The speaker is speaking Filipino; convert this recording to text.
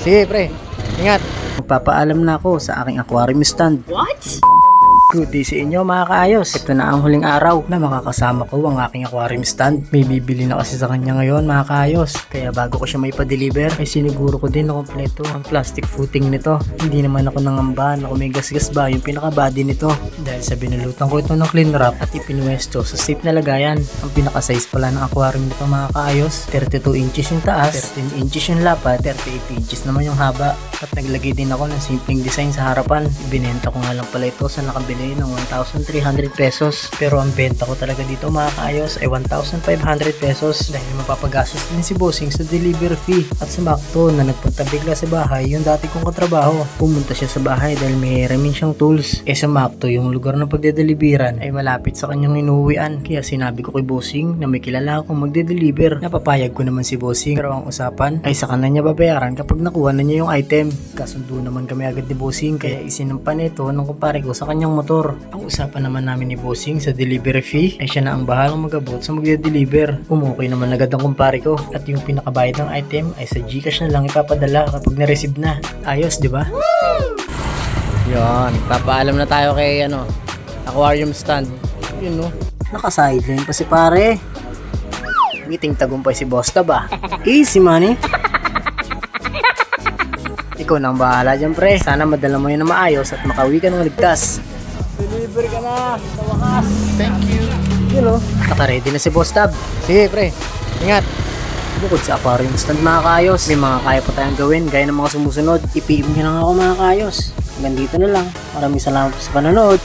Sige pre, ingat. Magpapaalam na ako sa aking aquarium stand. What? Good day sa inyo mga kaayos. Ito na ang huling araw na makakasama ko ang aking aquarium stand. May bibili na kasi sa kanya ngayon mga kaayos. Kaya bago ko siya may pa-deliver, ay siniguro ko din na kompleto ang plastic footing nito. Hindi naman ako nangamba na kung may gasgas ba yung pinaka-body nito. Dahil sa binulutan ko ito ng clean wrap at ipinwesto sa safe na lagayan. Ang pinaka-size pala ng aquarium nito mga kaayos, 32 inches yung taas, 13 inches yung lapad, 38 inches naman yung haba. At naglagay din ako ng simpleng design sa harapan. Ibinenta ko nga lang pala ito sa nakabili ng 1,300 pesos. Pero ang benta ko talaga dito mga kaayos ay 1,500 pesos dahil mapapagastos din si Bossing sa delivery fee. At sumakto na nagpunta bigla sa bahay yung dati kong katrabaho. Pumunta siya sa bahay dahil may hiramin siyang tools. Sumakto yung lugar ng pagdedeliveran ay malapit sa kanyang inuwian. Kaya sinabi ko kay Bossing na may kilala akong magde-deliver. Napapayag ko naman si Bossing, pero ang usapan ay sa kanya babayaran kapag nakuha na niya yung item. Kasundo naman kami agad ni Bossing kaya isinampan ito ng kumpare ko sa kanyang motor. Ang usapan naman namin ni Bossing sa delivery fee ay siya na ang bahalang mag-abot sa magde-deliver. Umukay naman agad ang kumpare ko at yung pinakabayad ng item ay sa GCash na lang ipapadala kapag na-receive na. Ayos, di ba? Yan, papaalam na tayo kay aquarium stand. Yun no, naka-sideline pa si pare. Meeting tagumpay si Boss Tab ah. Easy money. Ikaw nang bahala dyan pre. Sana madala mo yun na maayos at makauwi ka ng ligtas. Deliver ka na sa wakas. Thank you. Yun o, naka-ready na si Boss Tab. Sige pre, ingat. Bukod sa aquarium stand mga kaayos, may mga kaya pa tayong gawin gaya ng mga sumusunod. I-PM nyo lang ako mga kaayos. Hanggang dito na lang. Maraming salamat sa panonood.